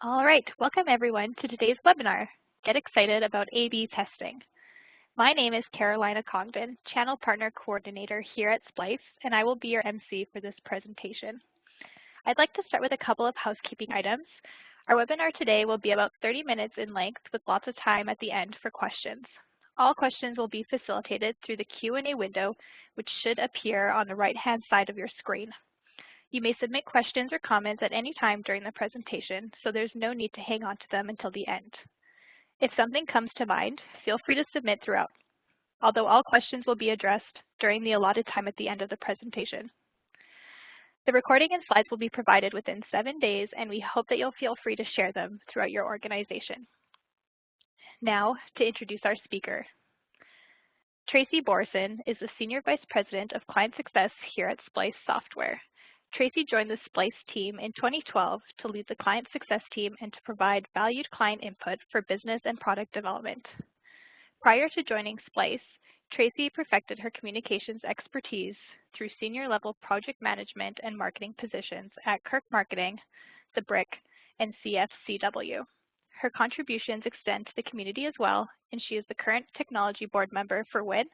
All right, welcome everyone to today's webinar, Get Excited About A/B Testing. My name is Carolina Congdon, Channel Partner Coordinator here at SPLICE, and I will be your MC for this presentation. I'd like to start with a couple of housekeeping items. Our webinar today will be about 30 minutes in length with lots of time at the end for questions. All questions will be facilitated through the Q&A window, which should appear on the right-hand side of your screen. You may submit questions or comments at any time during the presentation, so there's no need to hang on to them until the end. If something comes to mind, feel free to submit throughout, although all questions will be addressed during the allotted time at the end of the presentation. The recording and slides will be provided within 7 days, and we hope that you'll feel free to share them throughout your organization. Now, to introduce our speaker. Tracy Borreson is the Senior Vice President of Client Success here at SPLICE Software. Tracy joined the SPLICE team in 2012 to lead the client success team and to provide valued client input for business and product development. Prior to joining SPLICE, Tracy perfected her communications expertise through senior-level project management and marketing positions at Kirk Marketing, The Brick, and CFCW. Her contributions extend to the community as well, and she is the current technology board member for WIN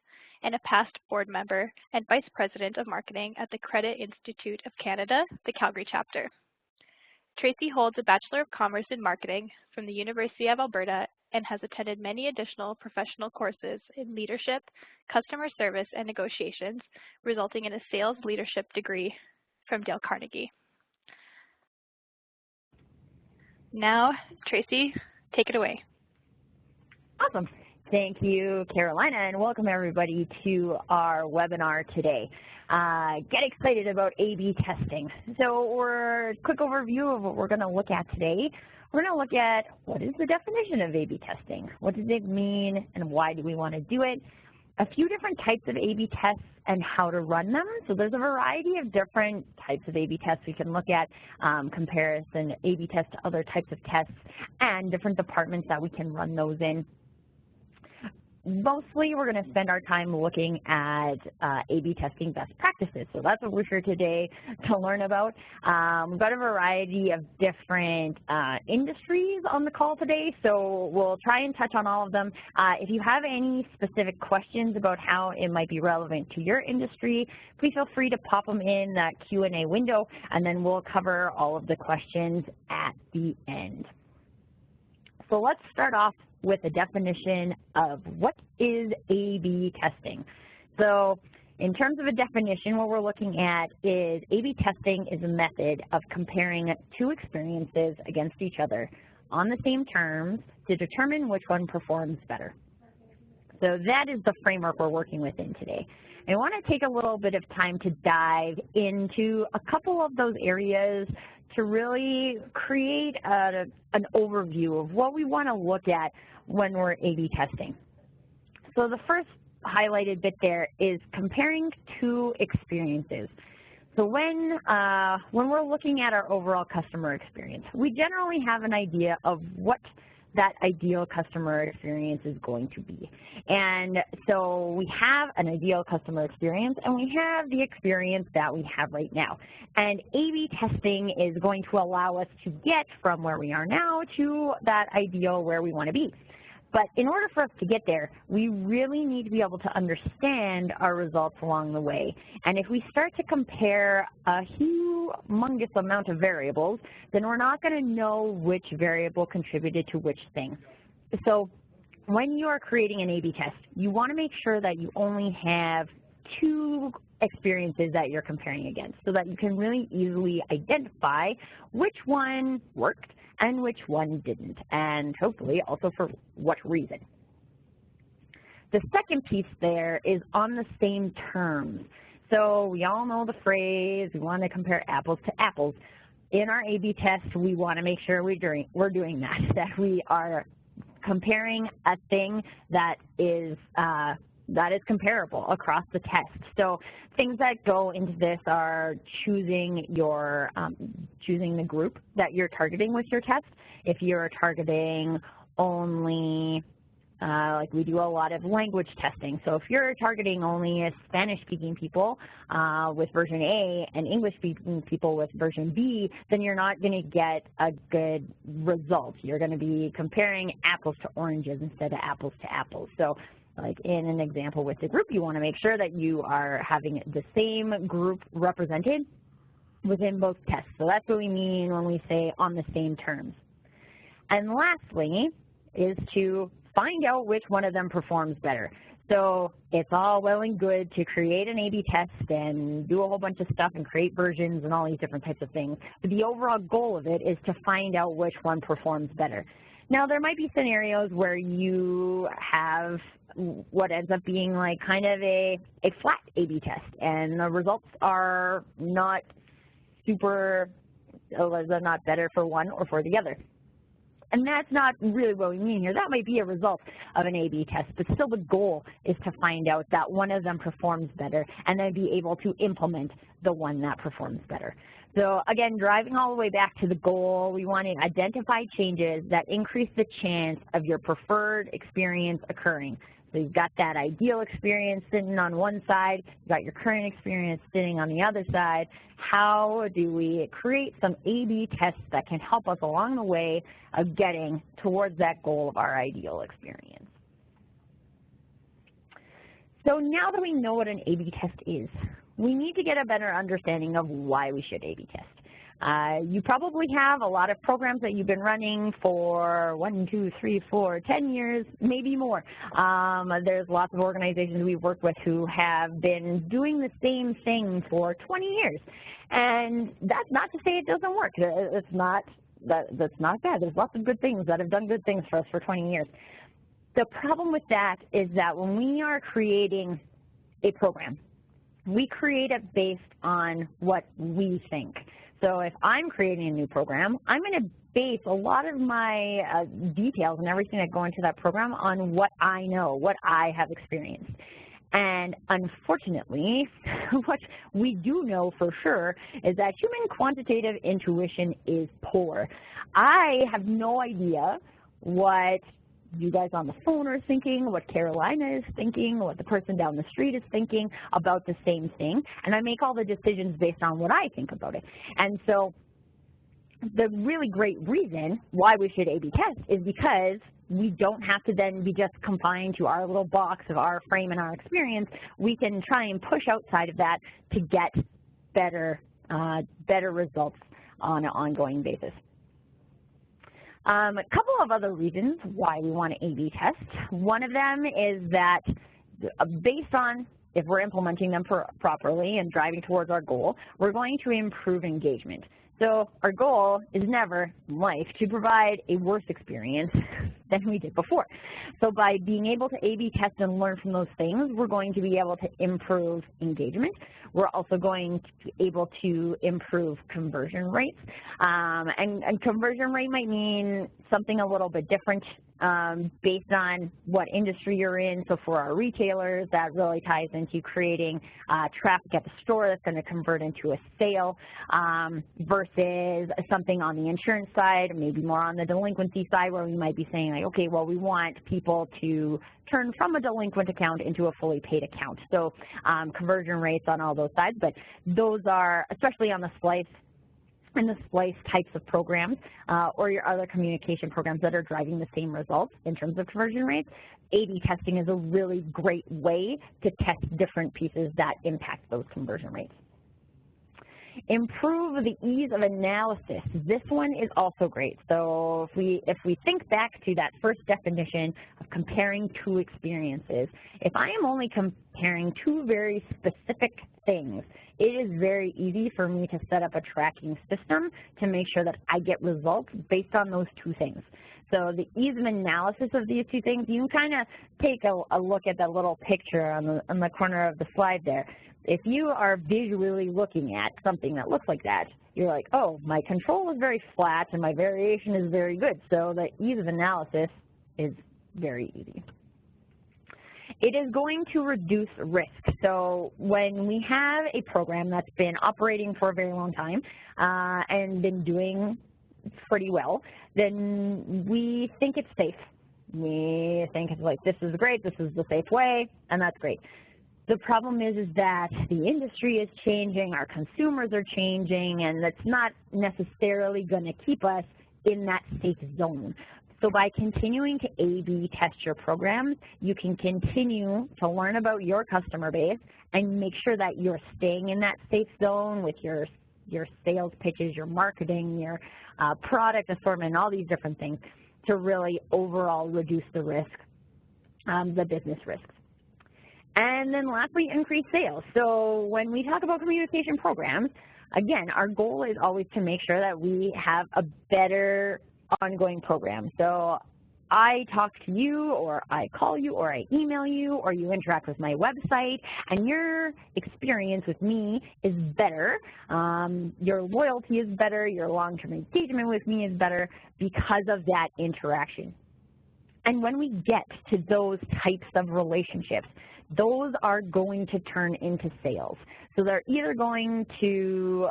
and a past board member and vice president of marketing at the Credit Institute of Canada, the Calgary chapter. Tracy holds a Bachelor of Commerce in Marketing from the University of Alberta and has attended many additional professional courses in leadership, customer service, and negotiations, resulting in a sales leadership degree from Dale Carnegie. Now, Tracy, take it away. Awesome. Thank you, Carolina, and welcome everybody to our webinar today. Get excited about A/B testing. So we're a quick overview of what we're going to look at today. We're going to look at what is the definition of A/B testing, what does it mean, and why do we want to do it, a few different types of A/B tests and how to run them. So there's a variety of different types of A/B tests we can look at, comparison A/B tests to other types of tests, and different departments that we can run those in. Mostly, we're going to spend our time looking at A/B testing best practices. So that's what we're here today to learn about. We've got a variety of different industries on the call today, so we'll try and touch on all of them. If you have any specific questions about how it might be relevant to your industry, please feel free to pop them in that Q&A window, and then we'll cover all of the questions at the end. So let's start off with a definition of what is A/B testing. So in terms of a definition, what we're looking at is A/B testing is a method of comparing two experiences against each other on the same terms to determine which one performs better. So that is the framework we're working within today. I want to take a little bit of time to dive into a couple of those areas to really create an overview of what we want to look at when we're A/B testing. So the first highlighted bit there is comparing two experiences. So when we're looking at our overall customer experience, we generally have an idea of what that ideal customer experience is going to be. And so we have an ideal customer experience, and we have the experience that we have right now. And A/B testing is going to allow us to get from where we are now to that ideal where we want to be. But in order for us to get there, we really need to be able to understand our results along the way. And if we start to compare a humongous amount of variables, then we're not going to know which variable contributed to which thing. So when you are creating an A/B test, you want to make sure that you only have two experiences that you're comparing against so that you can really easily identify which one worked and which one didn't, and hopefully also for what reason. The second piece there is on the same terms. So we all know the phrase, we want to compare apples to apples. In our A/B test, we want to make sure we're doing that we are comparing a thing that is comparable across the test. So things that go into this are choosing the group that you're targeting with your test. If you're targeting only Like we do a lot of language testing. So if you're targeting only Spanish-speaking people with version A and English-speaking people with version B, then you're not going to get a good result. You're going to be comparing apples to oranges instead of apples to apples. So like in an example with the group, you want to make sure that you are having the same group represented within both tests. So that's what we mean when we say on the same terms. And lastly is to find out which one of them performs better. So it's all well and good to create an A/B test and do a whole bunch of stuff and create versions and all these different types of things. But the overall goal of it is to find out which one performs better. Now, there might be scenarios where you have what ends up being like kind of a flat A/B test, and the results are not super, they're not better for one or for the other. And that's not really what we mean here. That might be a result of an A/B test, but still the goal is to find out that one of them performs better and then be able to implement the one that performs better. So again, driving all the way back to the goal, we want to identify changes that increase the chance of your preferred experience occurring. So you've got that ideal experience sitting on one side, you've got your current experience sitting on the other side. How do we create some A/B tests that can help us along the way of getting towards that goal of our ideal experience? So now that we know what an A/B test is, we need to get a better understanding of why we should A/B test. You probably have a lot of programs that you've been running for 1, 2, 3, 4, 10 years, maybe more. There's lots of organizations we've worked with who have been doing the same thing for 20 years. And that's not to say it doesn't work. That's not bad. There's lots of good things that have done good things for us for 20 years. The problem with that is that when we are creating a program, we create it based on what we think. So if I'm creating a new program, I'm going to base a lot of my details and everything that go into that program on what I know, what I have experienced. And unfortunately, what we do know for sure is that human quantitative intuition is poor. I have no idea what you guys on the phone are thinking, what Carolina is thinking, what the person down the street is thinking about the same thing, and I make all the decisions based on what I think about it. And so the really great reason why we should A/B test is because we don't have to then be just confined to our little box of our frame and our experience. We can try and push outside of that to get better results on an ongoing basis. A couple of other reasons why we want to A/B test. One of them is that based on if we're implementing them properly and driving towards our goal, we're going to improve engagement. So our goal is never in life to provide a worse experience than we did before. So by being able to A/B test and learn from those things, we're going to be able to improve engagement. We're also going to be able to improve conversion rates. And conversion rate might mean something a little bit different based on what industry you're in. So for our retailers, that really ties into creating traffic at the store that's going to convert into a sale versus something on the insurance side, maybe more on the delinquency side where we might be saying like, okay, well, we want people to turn from a delinquent account into a fully paid account. So conversion rates on all those sides, but those are, especially on the SPLICE and the SPLICE types of programs or your other communication programs that are driving the same results in terms of conversion rates, A/B testing is a really great way to test different pieces that impact those conversion rates. Improve the ease of analysis. This one is also great. So if we think back to that first definition of comparing two experiences, if I am only comparing two very specific things, it is very easy for me to set up a tracking system to make sure that I get results based on those two things. So the ease of analysis of these two things, you can kind of take a look at that little picture on the corner of the slide there. If you are visually looking at something that looks like that, you're like, oh, my control is very flat and my variation is very good. So the ease of analysis is very easy. It is going to reduce risk. So when we have a program that's been operating for a very long time and been doing pretty well, then we think it's safe. We think it's like, this is great, this is the safe way, and that's great. The problem is that the industry is changing, our consumers are changing, and that's not necessarily going to keep us in that safe zone. So by continuing to A/B test your programs, you can continue to learn about your customer base and make sure that you're staying in that safe zone with your sales pitches, your marketing, your product assortment, all these different things to really overall reduce the risk, the business risks. And then lastly, increase sales. So when we talk about communication programs, again, our goal is always to make sure that we have a better ongoing program. So I talk to you, or I call you, or I email you, or you interact with my website, and your experience with me is better. Your loyalty is better. Your long-term engagement with me is better because of that interaction. And when we get to those types of relationships, those are going to turn into sales. So they're either going to,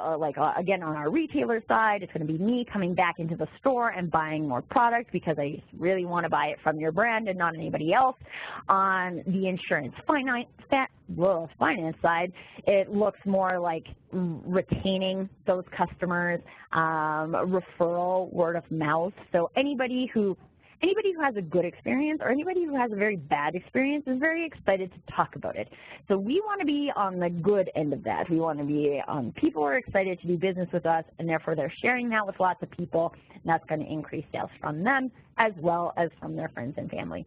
again, on our retailer side, it's going to be me coming back into the store and buying more product because I just really want to buy it from your brand and not anybody else. On the insurance finance side, it looks more like retaining those customers, referral, word of mouth. So anybody who has a good experience or anybody who has a very bad experience is very excited to talk about it. So we want to be on the good end of that. We want to be on people are excited to do business with us, and therefore they're sharing that with lots of people, and that's going to increase sales from them as well as from their friends and family.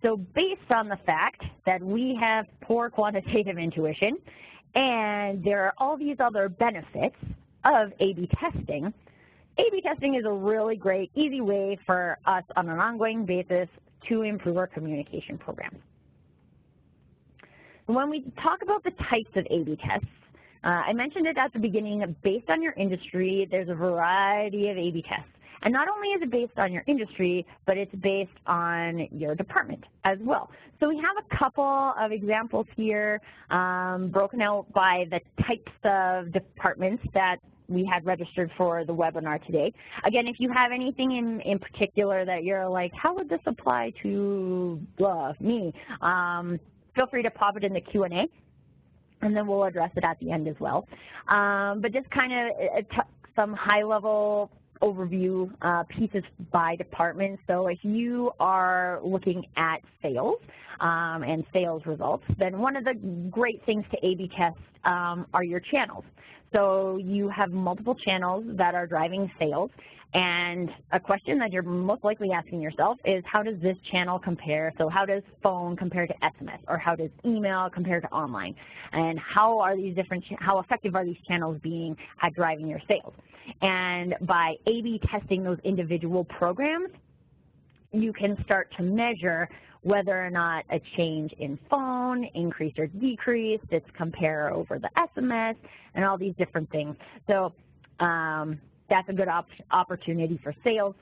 So based on the fact that we have poor quantitative intuition and there are all these other benefits of A/B testing, A/B testing is a really great, easy way for us on an ongoing basis to improve our communication programs. When we talk about the types of A/B tests, I mentioned it at the beginning, based on your industry, there's a variety of A/B tests. And not only is it based on your industry, but it's based on your department as well. So we have a couple of examples here broken out by the types of departments that we had registered for the webinar today. Again, if you have anything in particular that you're like, how would this apply to me, feel free to pop it in the Q&A, and then we'll address it at the end as well. But just kind of some high-level overview pieces by department. So if you are looking at sales and sales results, then one of the great things to A/B test are your channels. So you have multiple channels that are driving sales, and a question that you're most likely asking yourself is, how does this channel compare? So how does phone compare to SMS, or how does email compare to online? And how are these how effective are these channels being at driving your sales? And by A/B testing those individual programs, you can start to measure whether or not a change in phone increased or decreased. It's compare over the SMS and all these different things. So that's a good opportunity for sales.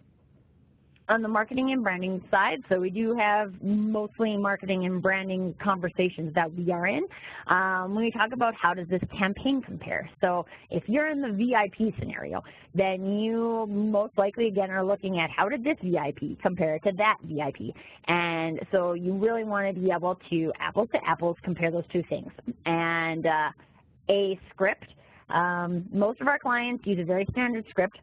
On the marketing and branding side, so we do have mostly marketing and branding conversations that we are in. When we talk about how does this campaign compare, so if you're in the VIP scenario, then you most likely, again, are looking at how did this VIP compare to that VIP. And so you really want to be able to apples compare those two things. And a script, most of our clients use a very standard script,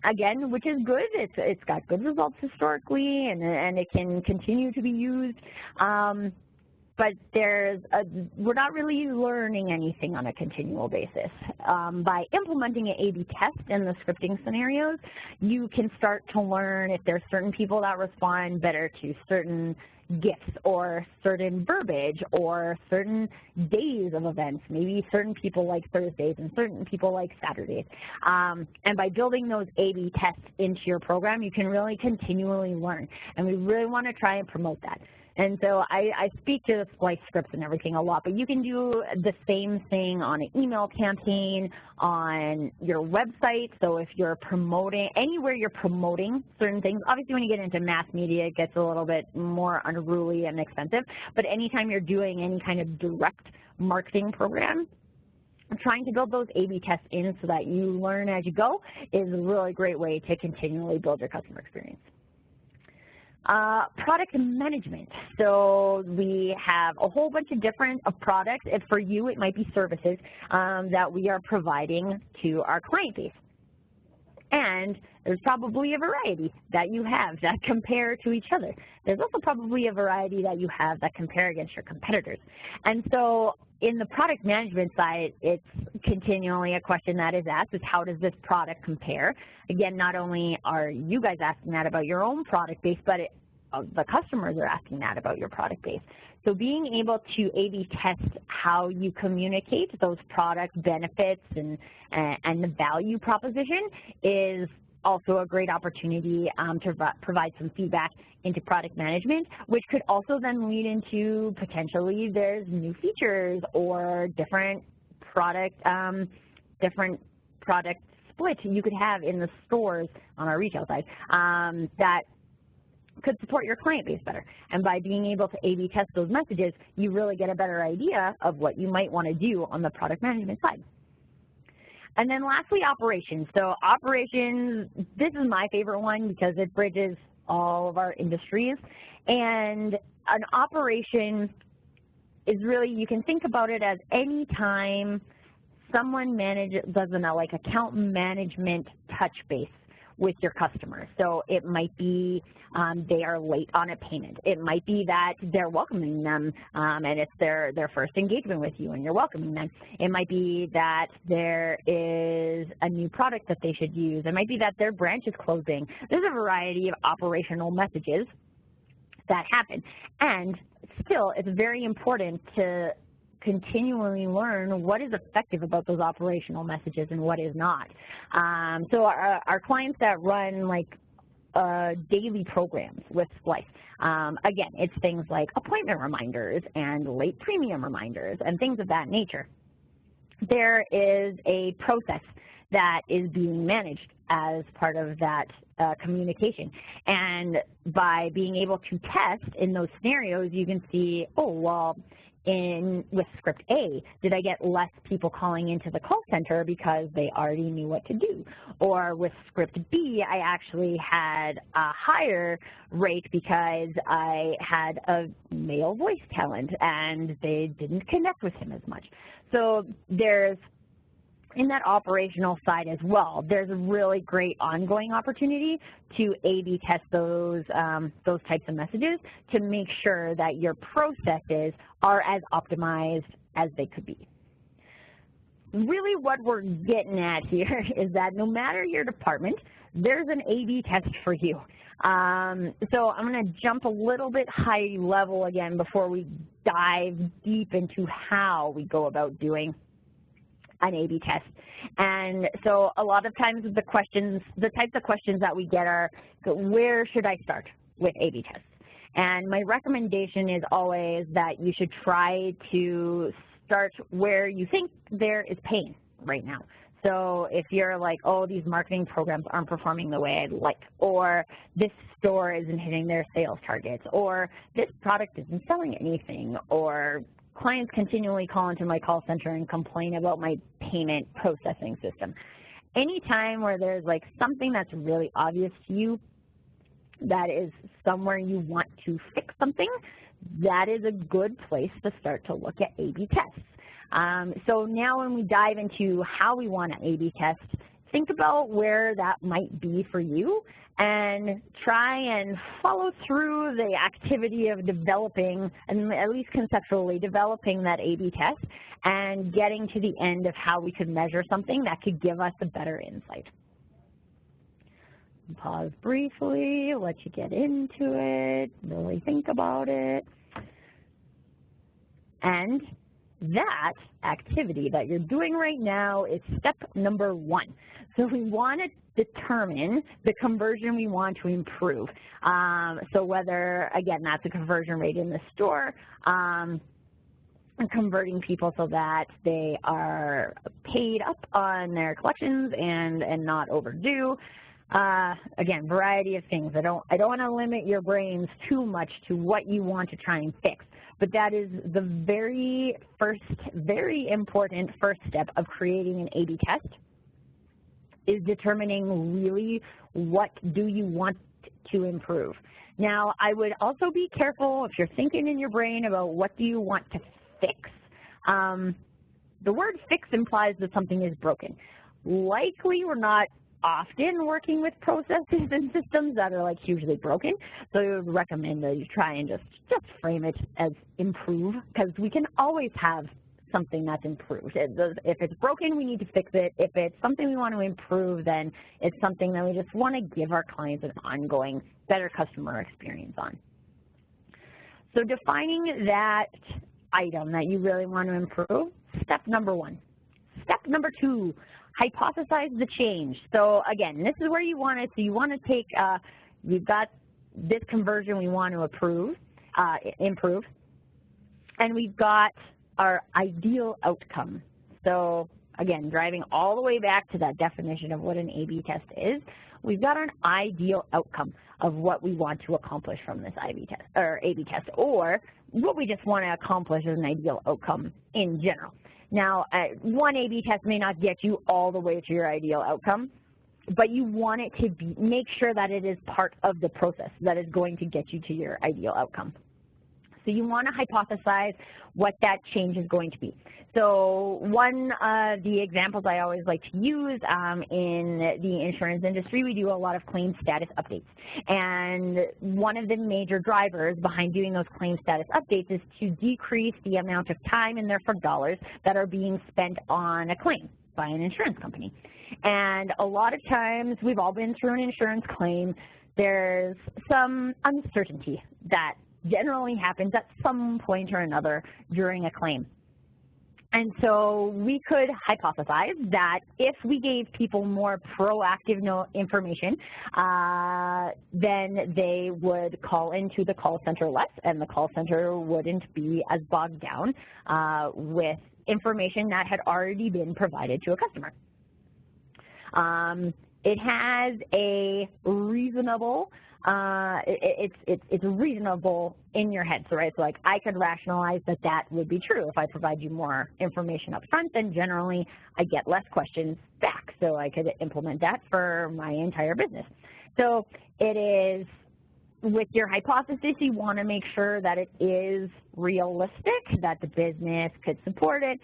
again, which is good. It's got good results historically, and it can continue to be used. But we're not really learning anything on a continual basis. By implementing an A/B test in the scripting scenarios, you can start to learn if there's certain people that respond better to certain gifts or certain verbiage or certain days of events. Maybe certain people like Thursdays and certain people like Saturdays. And by building those A/B tests into your program, you can really continually learn. And we really want to try and promote that. And so I speak to the SPLICE scripts and everything a lot, but you can do the same thing on an email campaign, on your website. So if you're promoting, anywhere you're promoting certain things, obviously when you get into mass media, it gets a little bit more unruly and expensive, but anytime you're doing any kind of direct marketing program, trying to build those A/B tests in so that you learn as you go is a really great way to continually build your customer experience. Product management. So we have a whole bunch of different products. If for you, it might be services that we are providing to our client base. And there's probably a variety that you have that compare to each other. There's also probably a variety that you have that compare against your competitors. And so in the product management side, it's continually a question that is asked is how does this product compare? Again, not only are you guys asking that about your own product base, but the customers are asking that about your product base. So being able to A/B test how you communicate those product benefits and the value proposition is also a great opportunity to provide some feedback into product management, which could also then lead into potentially there's new features or different product split you could have in the stores on our retail side that could support your client base better. And by being able to A/B test those messages, you really get a better idea of what you might want to do on the product management side. And then lastly, operations. So operations, this is my favorite one because it bridges all of our industries. And an operation is really, you can think about it as any time someone does an account management touch base with your customers. So it might be they are late on a payment. It might be that they're welcoming them and it's their first engagement with you and you're welcoming them. It might be that there is a new product that they should use. It might be that their branch is closing. There's a variety of operational messages that happen. And still, it's very important to continually learn what is effective about those operational messages and what is not. So our clients that run daily programs with SPLICE, again, it's things like appointment reminders and late premium reminders and things of that nature. There is a process that is being managed as part of that communication. And by being able to test in those scenarios, you can see, oh, well, with script A, did I get less people calling into the call center because they already knew what to do? Or with script B, I actually had a higher rate because I had a male voice talent and they didn't connect with him as much. So there's, in that operational side as well, there's a really great ongoing opportunity to A/B test those types of messages to make sure that your processes are as optimized as they could be. Really what we're getting at here is that no matter your department, there's an A/B test for you. So I'm going to jump a little bit high level again before we dive deep into how we go about doing an A/B test. And so a lot of times the types of questions that we get are, where should I start with A/B tests? And my recommendation is always that you should try to start where you think there is pain right now. So if you're like, oh, these marketing programs aren't performing the way I'd like, or this store isn't hitting their sales targets, or this product isn't selling anything, or clients continually call into my call center and complain about my payment processing system. Anytime where there's something that's really obvious to you, that is somewhere you want to fix something, that is a good place to start to look at A/B tests. So now when we dive into how we want to A/B test, think about where that might be for you and try and follow through the activity of developing, and at least conceptually developing that A/B test and getting to the end of how we could measure something that could give us a better insight. Pause briefly, let you get into it, really think about it. And that activity that you're doing right now is step number 1. So we want to determine the conversion we want to improve. So whether, again, that's a conversion rate in the store, converting people so that they are paid up on their collections and not overdue. Again, variety of things. I don't want to limit your brains too much to what you want to try and fix, but that is the very important first step of creating an A/B test, is determining really what do you want to improve. Now, I would also be careful if you're thinking in your brain about what do you want to fix. The word fix implies that something is broken. Likely we're not often working with processes and systems that are like hugely broken, so I would recommend that you try and just frame it as improve, because we can always have something that's improved. If it's broken, we need to fix it. If it's something we want to improve, then it's something that we just want to give our clients an ongoing better customer experience on. So defining that item that you really want to improve, step number one. Step number two, hypothesize the change. So again, this is where you want it. So you want to take, we've got this conversion we want to improve, and we've got our ideal outcome. So again, driving all the way back to that definition of what an A/B test is, we've got an ideal outcome of what we want to accomplish from this A/B test, or what we just want to accomplish as an ideal outcome in general. Now, one A/B test may not get you all the way to your ideal outcome, but you want it to make sure that it is part of the process that is going to get you to your ideal outcome. So you want to hypothesize what that change is going to be. So one of the examples I always like to use in the insurance industry, we do a lot of claim status updates. And one of the major drivers behind doing those claim status updates is to decrease the amount of time and therefore dollars that are being spent on a claim by an insurance company. And a lot of times, we've all been through an insurance claim, there's some uncertainty that generally happens at some point or another during a claim. And so we could hypothesize that if we gave people more proactive information, then they would call into the call center less, and the call center wouldn't be as bogged down with information that had already been provided to a customer. It has a reasonable it's reasonable in your head, so right, so like I could rationalize that would be true. If I provide you more information up front, then generally I get less questions back, so I could implement that for my entire business. So it is, with your hypothesis, you want to make sure that it is realistic, that the business could support it.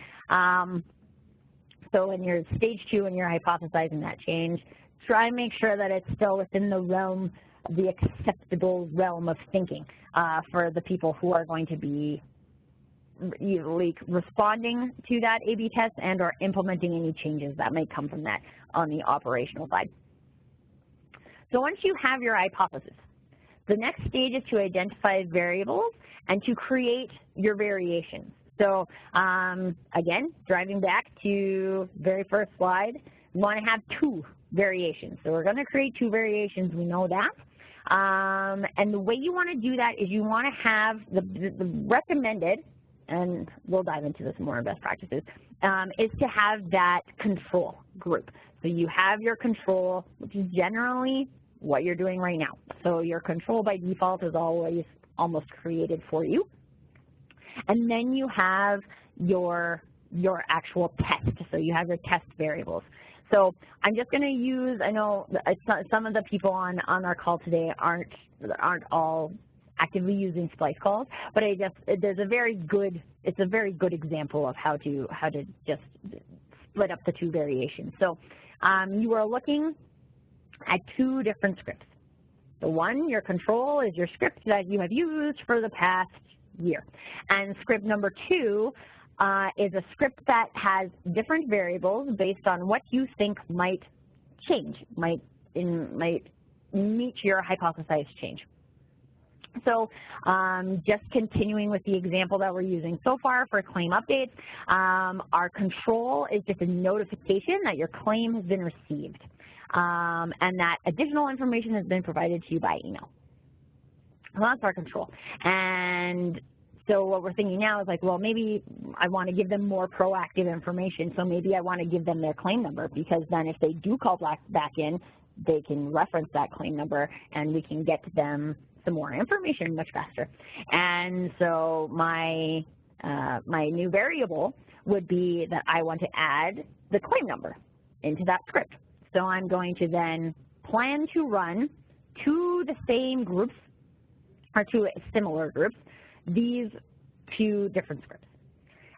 So in your stage two, when you're hypothesizing that change, try and make sure that it's still within the realm, the acceptable realm of thinking for the people who are going to be responding to that A/B test and or implementing any changes that may come from that on the operational side. So once you have your hypothesis, the next stage is to identify variables and to create your variations. So again, driving back to very first slide, we want to have two variations. So we're going to create two variations, we know that. And the way you want to do that is you want to have the recommended, and we'll dive into this more in best practices, is to have that control group. So you have your control, which is generally what you're doing right now. So your control by default is always almost created for you. And then you have your actual test. So you have your test variables. So I'm just going to use, I know some of the people on our call today aren't all actively using SPLICE calls, but it's a very good example of how to just split up the two variations. So you are looking at two different scripts. The one, your control, is your script that you have used for the past year. And script number two is a script that has different variables based on what you think might change, might meet your hypothesized change. So just continuing with the example that we're using so far for claim updates, our control is just a notification that your claim has been received and that additional information has been provided to you by email. Well, that's our control. And so what we're thinking now is like, well, maybe I want to give them more proactive information, so maybe I want to give them their claim number, because then if they do call back in, they can reference that claim number and we can get to them some more information much faster. And so my new variable would be that I want to add the claim number into that script. So I'm going to then plan to run to the same groups or two similar groups, these two different scripts.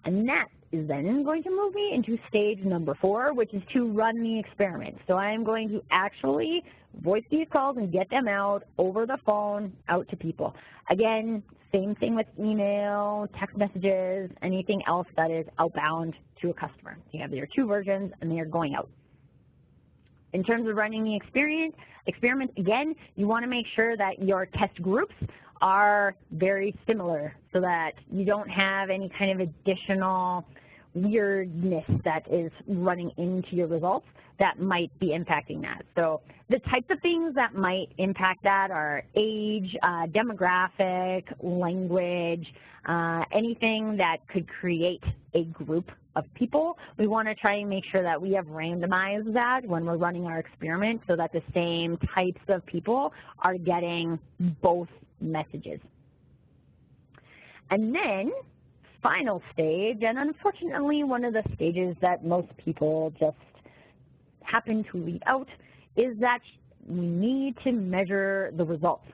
And that is then going to move me into stage number 4, which is to run the experiment. So I am going to actually voice these calls and get them out over the phone, out to people. Again, same thing with email, text messages, anything else that is outbound to a customer. You have your 2 versions and they are going out. In terms of running the experiment, again, you want to make sure that your test groups are very similar so that you don't have any kind of additional weirdness that is running into your results that might be impacting that. So the types of things that might impact that are age, demographic, language, anything that could create a group of people. We want to try and make sure that we have randomized that when we're running our experiment so that the same types of people are getting both messages. And then final stage, and unfortunately one of the stages that most people just happen to leave out, is that we need to measure the results.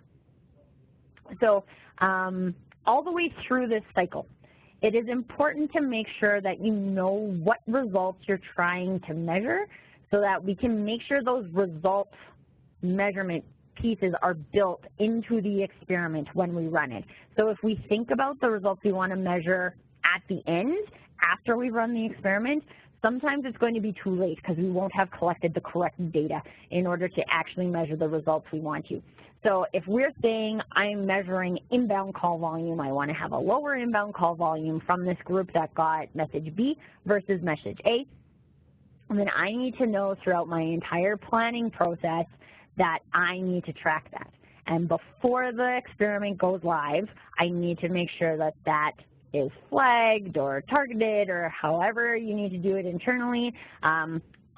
So all the way through this cycle, it is important to make sure that you know what results you're trying to measure so that we can make sure those results measurement pieces are built into the experiment when we run it. So if we think about the results we want to measure at the end, after we run the experiment, sometimes it's going to be too late because we won't have collected the correct data in order to actually measure the results we want to. So if we're saying I'm measuring inbound call volume, I want to have a lower inbound call volume from this group that got message B versus message A, and then I need to know throughout my entire planning process that I need to track that. And before the experiment goes live, I need to make sure that that is flagged or targeted or however you need to do it internally.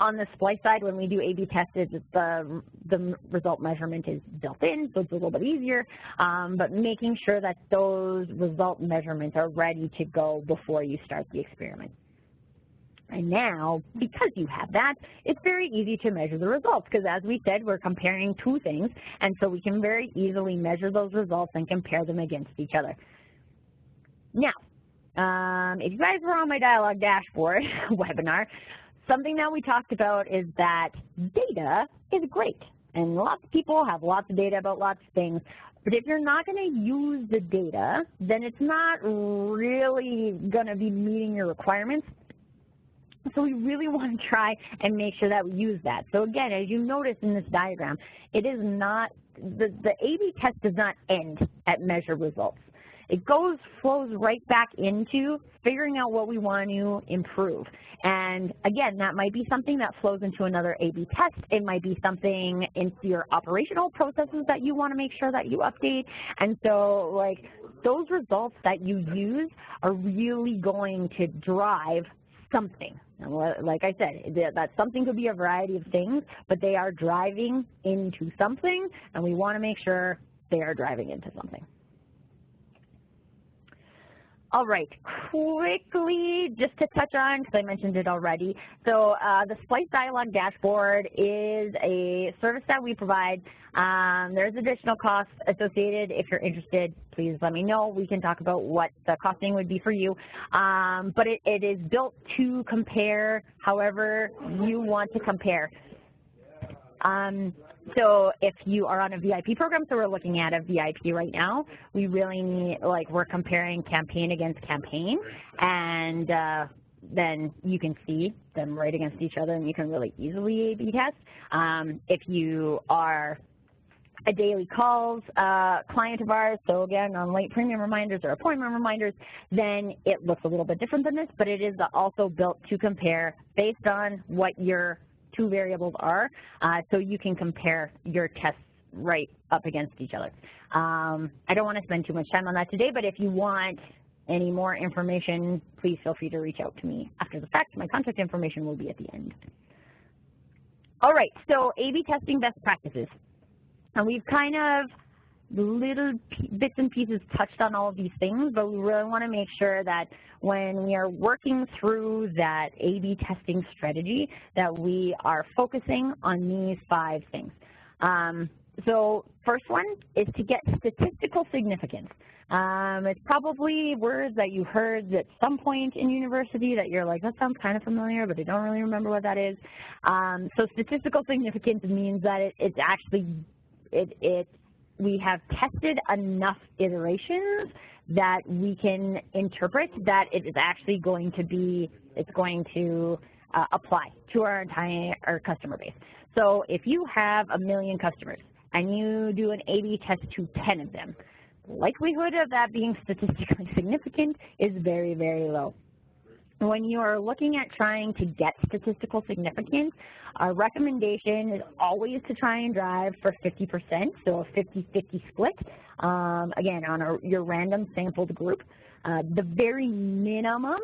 On the SPLICE side, when we do A/B tests, the result measurement is built in, so it's a little bit easier, but making sure that those result measurements are ready to go before you start the experiment. And now, because you have that, it's very easy to measure the results because, as we said, we're comparing 2 things, and so we can very easily measure those results and compare them against each other. Now, if you guys were on my Dialog dashboard webinar, something that we talked about is that data is great, and lots of people have lots of data about lots of things, but if you're not going to use the data, then it's not really going to be meeting your requirements. So we really want to try and make sure that we use that. So again, as you notice in this diagram, it is not, the A/B test does not end at measure results. It flows right back into figuring out what we want to improve. And again, that might be something that flows into another A/B test. It might be something into your operational processes that you want to make sure that you update. And so, like, those results that you use are really going to drive something. And like I said, that something could be a variety of things, but they are driving into something, and we want to make sure they are driving into something. All right, quickly, just to touch on, because I mentioned it already, so the SPLICE Dialog dashboard is a service that we provide. There's additional costs associated. If you're interested, please let me know. We can talk about what the costing would be for you. But it is built to compare however you want to compare. So if you are on a VIP program, so we're looking at a VIP right now, we really need, like, we're comparing campaign against campaign, and then you can see them right against each other, and you can really easily A/B test. If you are a daily calls client of ours, so again, on late premium reminders or appointment reminders, then it looks a little bit different than this, but it is also built to compare based on what your 2 variables are, so you can compare your tests right up against each other. I don't want to spend too much time on that today, but if you want any more information, please feel free to reach out to me after the fact. My contact information will be at the end. All right, so A/B testing best practices. And we've kind of little bits and pieces touched on all of these things, but we really want to make sure that when we are working through that A/B testing strategy, that we are focusing on these 5 things. So first one is to get statistical significance. It's probably words that you heard at some point in university that you're like, that sounds kind of familiar, but I don't really remember what that is. So statistical significance means that we have tested enough iterations that we can interpret that it is actually going to apply to our entire customer base. So if you have 1 million customers and you do an A/B test to 10 of them, the likelihood of that being statistically significant is very, very low. When you are looking at trying to get statistical significance, our recommendation is always to try and drive for 50%, so a 50-50 split, again, on your random sampled group. The very minimum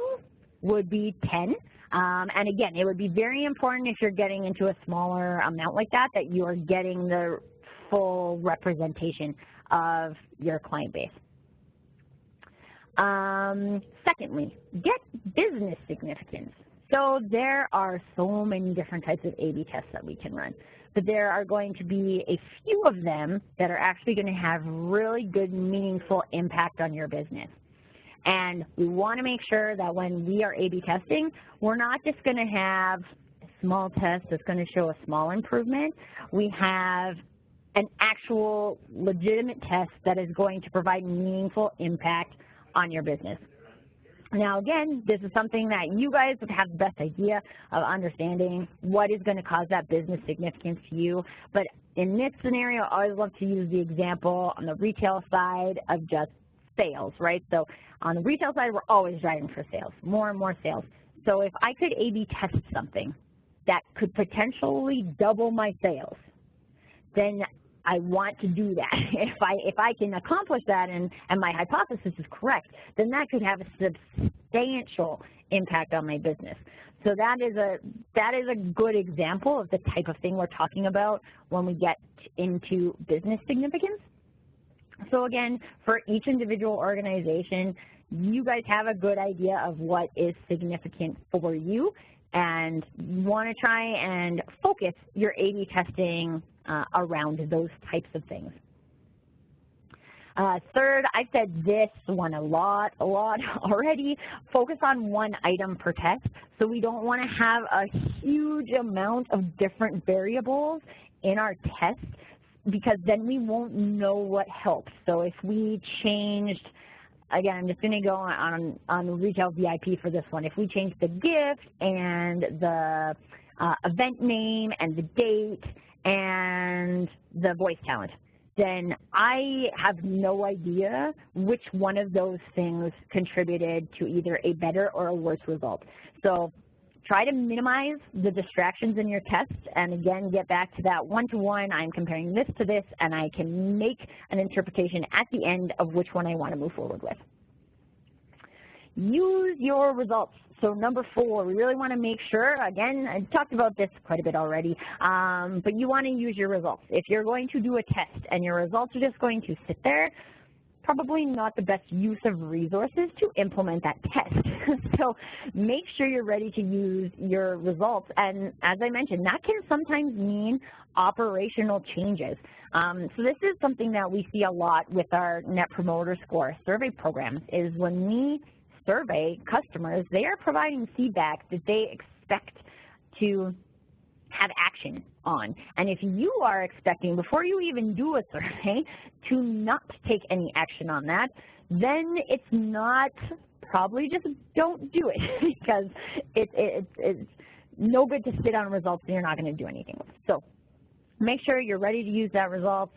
would be 10. And again, it would be very important if you're getting into a smaller amount like that, that you are getting the full representation of your client base. Secondly, get business significance. So there are so many different types of A/B tests that we can run, but there are going to be a few of them that are actually going to have really good, meaningful impact on your business. And we want to make sure that when we are A/B testing, we're not just going to have a small test that's going to show a small improvement. We have an actual legitimate test that is going to provide meaningful impact on your business. Now again, this is something that you guys would have the best idea of understanding what is going to cause that business significance to you. But in this scenario, I always love to use the example on the retail side of just sales, right? So on the retail side, we're always driving for sales, more and more sales. So if I could A/B test something that could potentially double my sales, then I want to do that. If I can accomplish that and my hypothesis is correct, then that could have a substantial impact on my business. So that is a good example of the type of thing we're talking about when we get into business significance. So again, for each individual organization, you guys have a good idea of what is significant for you, and you want to try and focus your A/B testing around those types of things. Third, I've said this one a lot already, focus on one item per test. So we don't want to have a huge amount of different variables in our test, because then we won't know what helps. So if we changed, again, I'm just going to go on retail VIP for this one. If we change the gift and the event name and the date and the voice talent, then I have no idea which one of those things contributed to either a better or a worse result. So try to minimize the distractions in your tests, and again, get back to that one-to-one, I'm comparing this to this, and I can make an interpretation at the end of which one I want to move forward with. Use your results. So number 4, we really want to make sure, again, I talked about this quite a bit already, but you want to use your results. If you're going to do a test and your results are just going to sit there, probably not the best use of resources to implement that test. So make sure you're ready to use your results. And as I mentioned, that can sometimes mean operational changes. So this is something that we see a lot with our Net Promoter Score survey programs, is when we survey customers, they are providing feedback that they expect to have action on. And if you are expecting, before you even do a survey, to not take any action on that, then it's not, probably just don't do it, because it's no good to sit on results and you're not going to do anything with it. So make sure you're ready to use that results,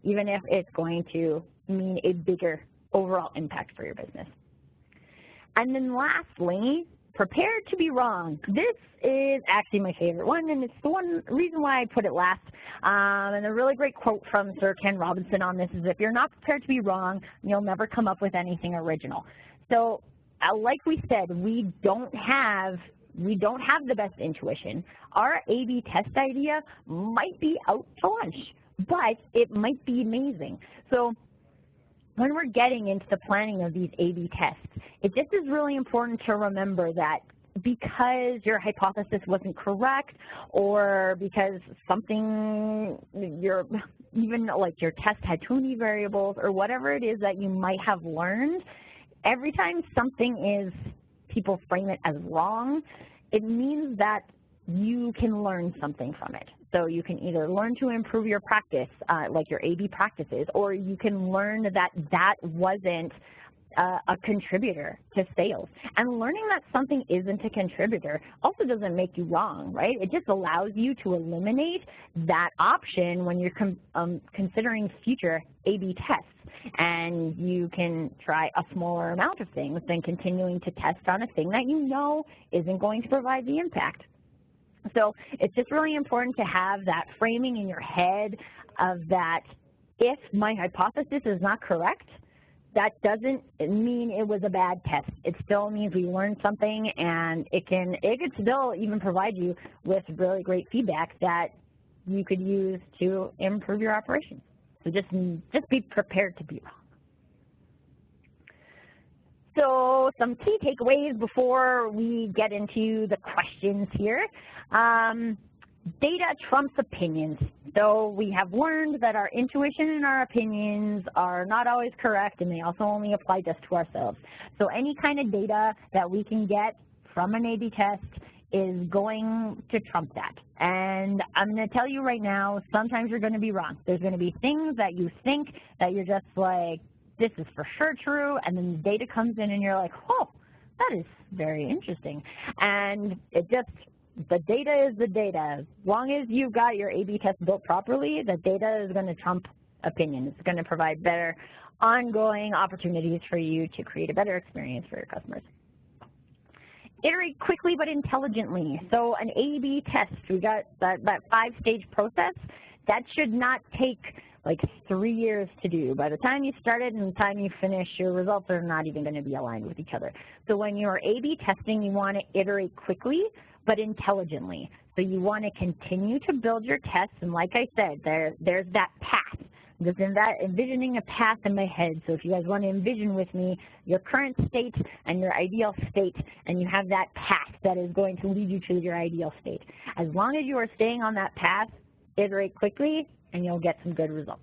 even if it's going to mean a bigger overall impact for your business. And then lastly, prepare to be wrong. This is actually my favorite one, and it's the one reason why I put it last. And a really great quote from Sir Ken Robinson on this is, if you're not prepared to be wrong, you'll never come up with anything original. So like we said, we don't have the best intuition. Our A/B test idea might be out to lunch, but it might be amazing. So when we're getting into the planning of these A/B tests, it just is really important to remember that because your hypothesis wasn't correct, or because something, even like your test had too many variables or whatever it is that you might have learned, every time something is, people frame it as wrong, it means that you can learn something from it. So you can either learn to improve your practice, like your A/B practices, or you can learn that that wasn't a contributor to sales. And learning that something isn't a contributor also doesn't make you wrong, right? It just allows you to eliminate that option when you're considering future A/B tests. And you can try a smaller amount of things than continuing to test on a thing that you know isn't going to provide the impact. So it's just really important to have that framing in your head of that if my hypothesis is not correct, that doesn't mean it was a bad test. It still means we learned something, and it can still even provide you with really great feedback that you could use to improve your operations. So just be prepared to be wrong. So some key takeaways before we get into the questions here. Data trumps opinions. So we have learned that our intuition and our opinions are not always correct, and they also only apply just to ourselves. So any kind of data that we can get from an A/B test is going to trump that. And I'm going to tell you right now, sometimes you're going to be wrong. There's going to be things that you think that you're just like, this is for sure true, and then the data comes in and you're like, oh, that is very interesting. And the data is the data. As long as you've got your A/B test built properly, the data is going to trump opinion. It's going to provide better ongoing opportunities for you to create a better experience for your customers. Iterate quickly but intelligently. So an A/B test, we got that 5-stage process, that should not take like 3 years to do. By the time you started and the time you finish, your results are not even going to be aligned with each other. So when you're A/B testing, you want to iterate quickly but intelligently. So you want to continue to build your tests, and like I said, there's that path. Just envisioning a path in my head. So if you guys want to envision with me your current state and your ideal state, and you have that path that is going to lead you to your ideal state. As long as you are staying on that path, iterate quickly, and you'll get some good results.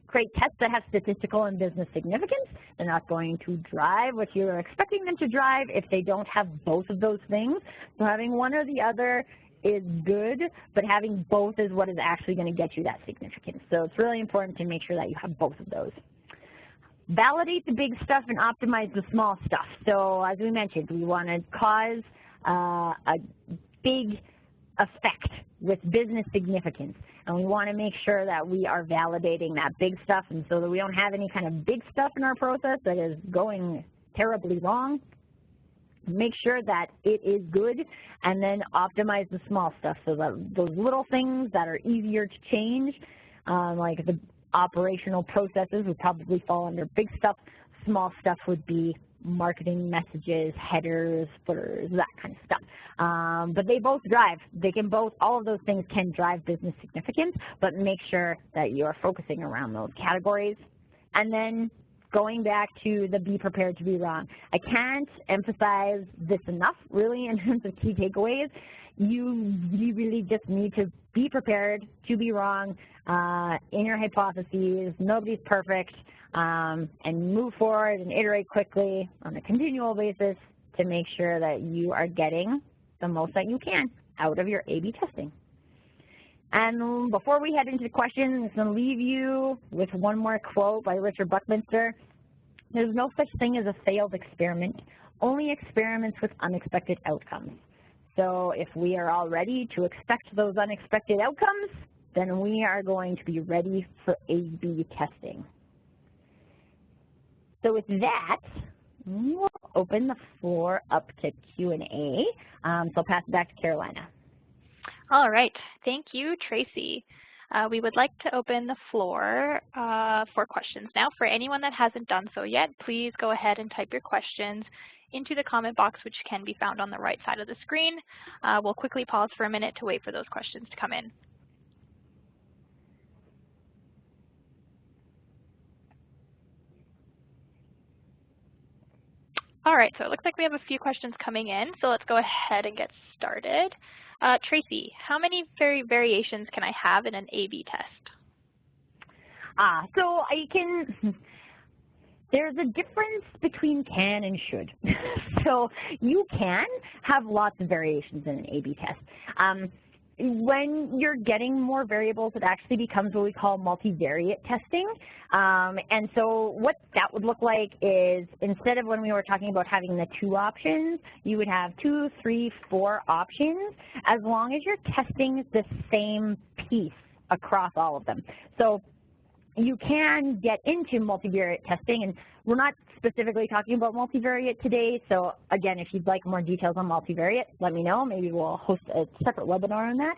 Create tests that have statistical and business significance. They're not going to drive what you're expecting them to drive if they don't have both of those things. So having one or the other is good, but having both is what is actually going to get you that significance. So it's really important to make sure that you have both of those. Validate the big stuff and optimize the small stuff. So as we mentioned, we want to cause a big effect with business significance, and we want to make sure that we are validating that big stuff, and so that we don't have any kind of big stuff in our process that is going terribly wrong. Make sure that it is good, and then optimize the small stuff so that those little things that are easier to change, like the operational processes, would probably fall under big stuff. Small stuff would be marketing messages, headers, footers, that kind of stuff. But they both drive. All of those things can drive business significance, but make sure that you are focusing around those categories. And then going back to the be prepared to be wrong. I can't emphasize this enough, really, in terms of key takeaways. You really just need to be prepared to be wrong in your hypotheses. Nobody's perfect, and move forward and iterate quickly on a continual basis to make sure that you are getting the most that you can out of your A/B testing. And before we head into the questions, I'm going to leave you with one more quote by Richard Buckminster. There's no such thing as a failed experiment, only experiments with unexpected outcomes. So if we are all ready to expect those unexpected outcomes, then we are going to be ready for A/B testing. So with that, we'll open the floor up to Q&A. So I'll pass it back to Carolina. All right, thank you, Tracy. We would like to open the floor for questions now. For anyone that hasn't done so yet, please go ahead and type your questions into the comment box, which can be found on the right side of the screen. We'll quickly pause for a minute to wait for those questions to come in. All right, so it looks like we have a few questions coming in, so let's go ahead and get started. Tracy, how many variations can I have in an A/B test? So there's a difference between can and should. So you can have lots of variations in an A/B test. When you're getting more variables, it actually becomes what we call multivariate testing. And so what that would look like is, instead of when we were talking about having the 2 options, you would have 2, 3, 4 options, as long as you're testing the same piece across all of them. So you can get into multivariate testing, and we're not specifically talking about multivariate today, so again, if you'd like more details on multivariate, let me know. Maybe we'll host a separate webinar on that.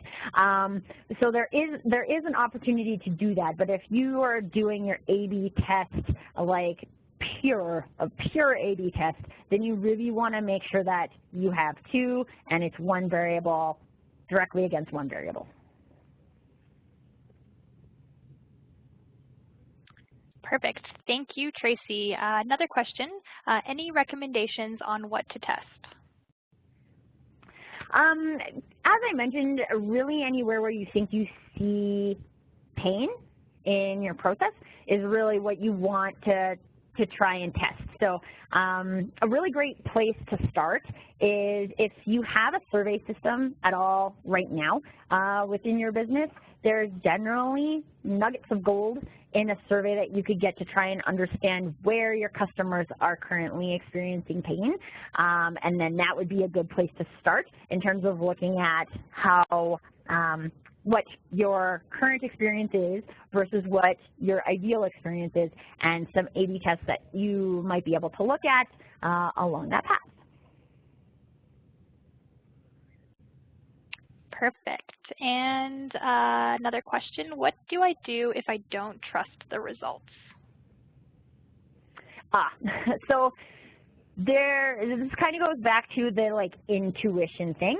So there is an opportunity to do that, but if you are doing your A/B test like a pure A/B test, then you really want to make sure that you have 2 and it's 1 variable directly against 1 variable. Perfect. Thank you, Tracy. Another question, any recommendations on what to test? As I mentioned, really anywhere where you think you see pain in your process is really what you want to try and test. So a really great place to start is, if you have a survey system at all right now within your business, there's generally nuggets of gold in a survey that you could get to try and understand where your customers are currently experiencing pain. And then that would be a good place to start in terms of looking at how what your current experience is versus what your ideal experience is, and some A/B tests that you might be able to look at along that path. Perfect. And another question, what do I do if I don't trust the results? So this kind of goes back to the intuition thing.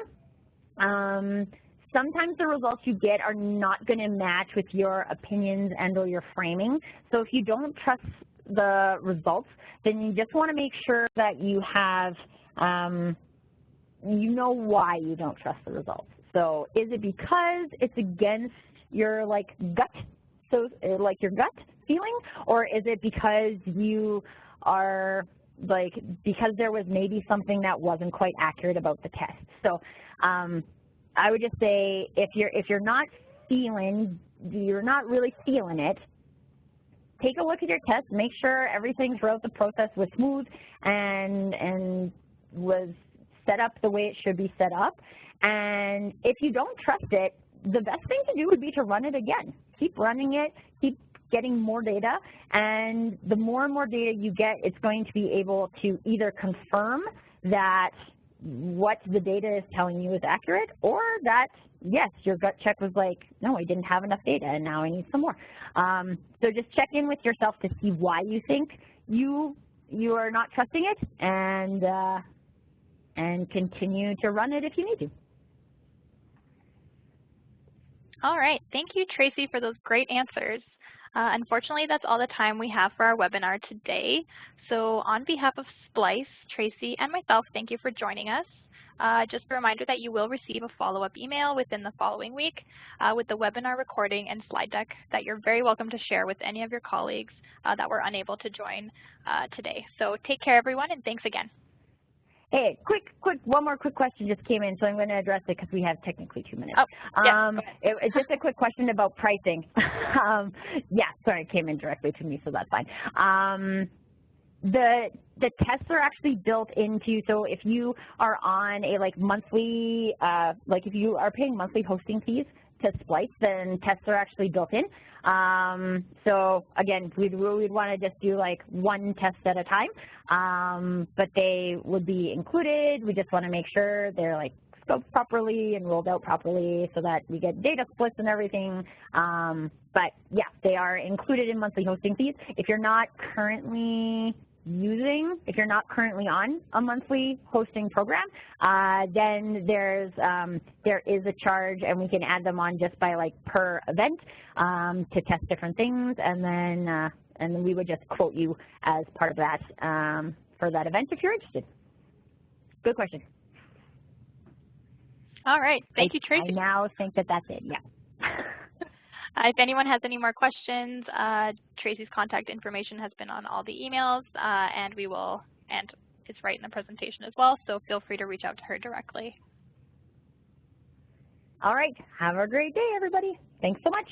Sometimes the results you get are not going to match with your opinions and or your framing. So if you don't trust the results, then you just want to make sure that you have, you know why you don't trust the results. So is it because it's against your gut, so your gut feeling, or is it because you are because there was maybe something that wasn't quite accurate about the test? So I would just say, if you're not really feeling it, take a look at your test, make sure everything throughout the process was smooth and was set up the way it should be set up. And if you don't trust it, the best thing to do would be to run it again. Keep running it, keep getting more data, and the more and more data you get, it's going to be able to either confirm that what the data is telling you is accurate, or that, yes, your gut check was like, no, I didn't have enough data and now I need some more. So just check in with yourself to see why you think you are not trusting it, and continue to run it if you need to. All right, thank you, Tracy, for those great answers. Unfortunately, that's all the time we have for our webinar today. So on behalf of SPLICE, Tracy, and myself, thank you for joining us. Just a reminder that you will receive a follow-up email within the following week with the webinar recording and slide deck that you're very welcome to share with any of your colleagues that were unable to join today. So take care, everyone, and thanks again. Hey, one more quick question just came in, so I'm going to address it because we have technically 2 minutes. Oh, yeah, it's just a quick question about pricing. Yeah, sorry, it came in directly to me, so that's fine. The tests are actually built into, so if you are on a monthly, if you are paying monthly hosting fees to SPLICE, then tests are actually built in. So again, we'd want to just do one test at a time, but they would be included. We just want to make sure they're scoped properly and rolled out properly so that we get data splits and everything. But yeah, they are included in monthly hosting fees. If you're not currently on a monthly hosting program, then there is a charge, and we can add them on just by per event to test different things, and then we would just quote you as part of that for that event if you're interested. Good question. All right, thank you, Tracy. I now think that that's it. Yeah. If anyone has any more questions, Tracy's contact information has been on all the emails, and it's right in the presentation as well, so feel free to reach out to her directly. All right, have a great day, everybody. Thanks so much.